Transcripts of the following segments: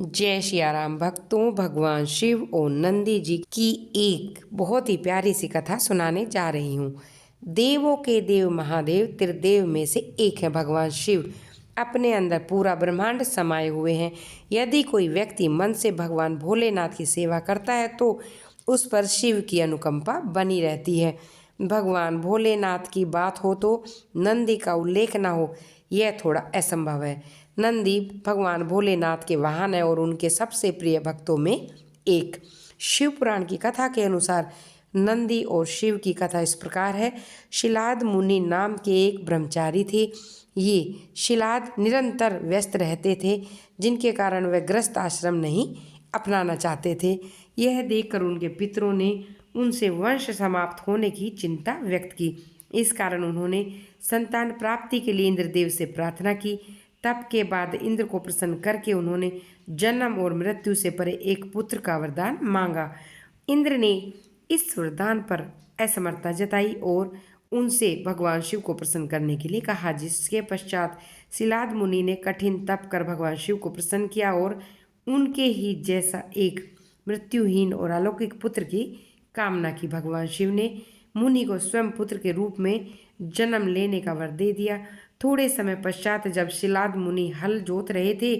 जय सिया राम भक्तों, भगवान शिव और नंदी जी की एक बहुत ही प्यारी सी कथा सुनाने जा रही हूँ। देवों के देव महादेव त्रिदेव में से एक है भगवान शिव। अपने अंदर पूरा ब्रह्मांड समाये हुए हैं। यदि कोई व्यक्ति मन से भगवान भोलेनाथ की सेवा करता है तो उस पर शिव की अनुकंपा बनी रहती है। भगवान भोलेनाथ की बात हो तो नंदी का उल्लेख न हो, यह थोड़ा असंभव है। नंदी भगवान भोलेनाथ के वाहन है और उनके सबसे प्रिय भक्तों में एक। शिव पुराण की कथा के अनुसार नंदी और शिव की कथा इस प्रकार है। शिलाद मुनि नाम के एक ब्रह्मचारी थे। ये शिलाद निरंतर व्यस्त रहते थे, जिनके कारण वे गृहस्थ आश्रम नहीं अपनाना चाहते थे। यह देखकर उनके पितरों ने उनसे वंश समाप्त होने की चिंता व्यक्त की। इस कारण उन्होंने संतान प्राप्ति के लिए इंद्रदेव से प्रार्थना की। तप के बाद इंद्र को प्रसन्न करके उन्होंने जन्म और मृत्यु से परे एक पुत्र का वरदान मांगा। इंद्र ने इस वरदान पर असमर्थता जताई और उनसे भगवान शिव को प्रसन्न करने के लिए कहा, जिसके पश्चात शिलाद मुनि ने कठिन तप कर भगवान शिव को प्रसन्न किया और उनके ही जैसा एक मृत्युहीन और अलौकिक पुत्र की कामना की। भगवान शिव ने मुनि को स्वयं पुत्र के रूप में जन्म लेने का वर दे दिया। थोड़े समय पश्चात जब शिलाद मुनि हल जोत रहे थे,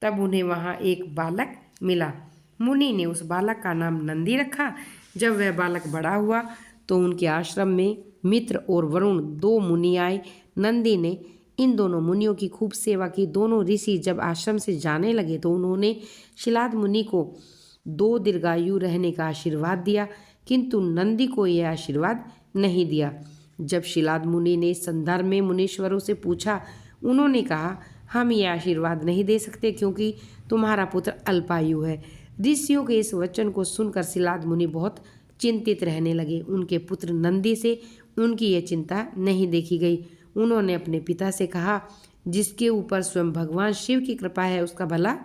तब उन्हें वहाँ एक बालक मिला। मुनि ने उस बालक का नाम नंदी रखा। जब वह बालक बड़ा हुआ तो उनके आश्रम में मित्र और वरुण दो मुनि आए। नंदी ने इन दोनों मुनियों की खूब सेवा की। दोनों ऋषि जब आश्रम से जाने लगे तो उन्होंने शिलाद मुनि को 2 दीर्घायु रहने का आशीर्वाद दिया, किंतु नंदी को यह आशीर्वाद नहीं दिया। जब शिलाद मुनि ने इस संदर्भ में मुनीश्वरों से पूछा, उन्होंने कहा, हम यह आशीर्वाद नहीं दे सकते क्योंकि तुम्हारा पुत्र अल्पायु है। ऋषियों के इस वचन को सुनकर शिलाद मुनि बहुत चिंतित रहने लगे। उनके पुत्र नंदी से उनकी यह चिंता नहीं देखी गई। उन्होंने अपने पिता से कहा, जिसके ऊपर स्वयं भगवान शिव की कृपा है, उसका भला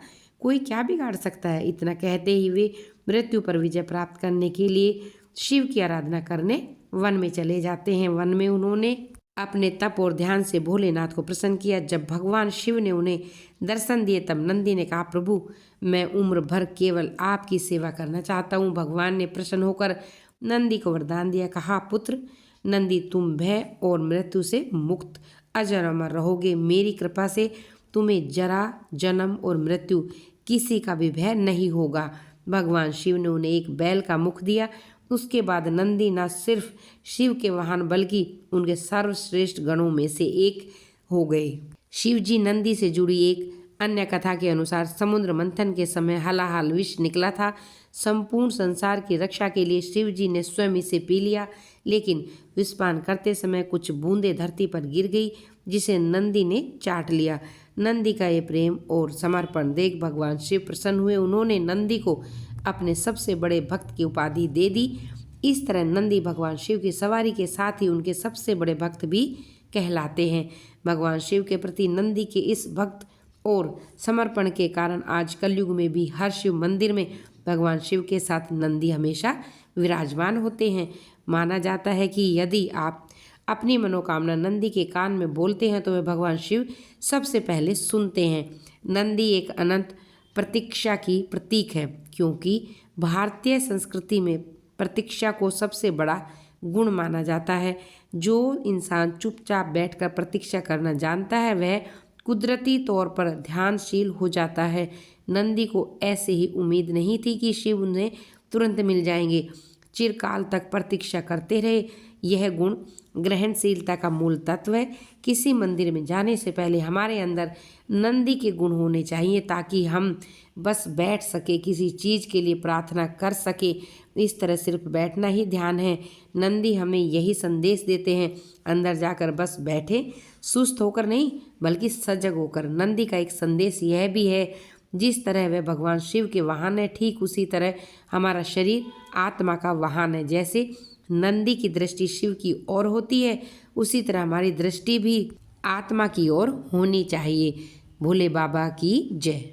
कोई क्या बिगाड़ सकता है। इतना कहते ही वे मृत्यु पर विजय प्राप्त करने के लिए शिव की आराधना करने वन में चले जाते हैं। वन में उन्होंने अपने तप और ध्यान से भोलेनाथ को प्रसन्न किया। जब भगवान शिव ने उन्हें दर्शन दिए तब नंदी ने कहा, प्रभु, मैं उम्र भर केवल आपकी सेवा करना चाहता हूँ। भगवान ने प्रसन्न होकर नंदी को वरदान दिया। कहा, पुत्र नंदी, तुम भय और मृत्यु से मुक्त अजर अमर रहोगे। मेरी कृपा से तुम्हें जरा, जन्म और मृत्यु किसी का भी भय नहीं होगा। भगवान शिव ने उन्हें एक बैल का मुख दिया। उसके बाद नंदी न सिर्फ शिव के वाहन बल्कि उनके सर्वश्रेष्ठ गणों में से एक हो गए। शिव जी नंदी से जुड़ी एक अन्य कथा के अनुसार समुद्र मंथन के समय हलाहल विष निकला था। संपूर्ण संसार की रक्षा के लिए शिव जी ने स्वयं इसे पी लिया, लेकिन विषपान करते समय कुछ बूंदें धरती पर गिर गई, जिसे नंदी ने चाट लिया। नंदी का ये प्रेम और समर्पण देख भगवान शिव प्रसन्न हुए। उन्होंने नंदी को अपने सबसे बड़े भक्त की उपाधि दे दी। इस तरह नंदी भगवान शिव की सवारी के साथ ही उनके सबसे बड़े भक्त भी कहलाते हैं। भगवान शिव के प्रति नंदी के इस भक्त और समर्पण के कारण आज कलयुग में भी हर शिव मंदिर में भगवान शिव के साथ नंदी हमेशा विराजमान होते हैं। माना जाता है कि यदि आप अपनी मनोकामना नंदी के कान में बोलते हैं तो वे भगवान शिव सबसे पहले सुनते हैं। नंदी एक अनंत प्रतीक्षा की प्रतीक है, क्योंकि भारतीय संस्कृति में प्रतीक्षा को सबसे बड़ा गुण माना जाता है। जो इंसान चुपचाप बैठकर प्रतीक्षा करना जानता है, वह कुदरती तौर पर ध्यानशील हो जाता है। नंदी को ऐसे ही उम्मीद नहीं थी कि शिव उन्हें तुरंत मिल जाएंगे। चिरकाल तक प्रतीक्षा करते रहे। यह गुण ग्रहणशीलता का मूल तत्व है। किसी मंदिर में जाने से पहले हमारे अंदर नंदी के गुण होने चाहिए, ताकि हम बस बैठ सके, किसी चीज़ के लिए प्रार्थना कर सके। इस तरह सिर्फ बैठना ही ध्यान है। नंदी हमें यही संदेश देते हैं, अंदर जाकर बस बैठे, सुस्त होकर नहीं बल्कि सजग होकर। नंदी का एक संदेश यह भी है, जिस तरह वह भगवान शिव के वाहन है, ठीक उसी तरह हमारा शरीर आत्मा का वाहन है। जैसे नंदी की दृष्टि शिव की ओर होती है, उसी तरह हमारी दृष्टि भी आत्मा की ओर होनी चाहिए। भोले बाबा की जय।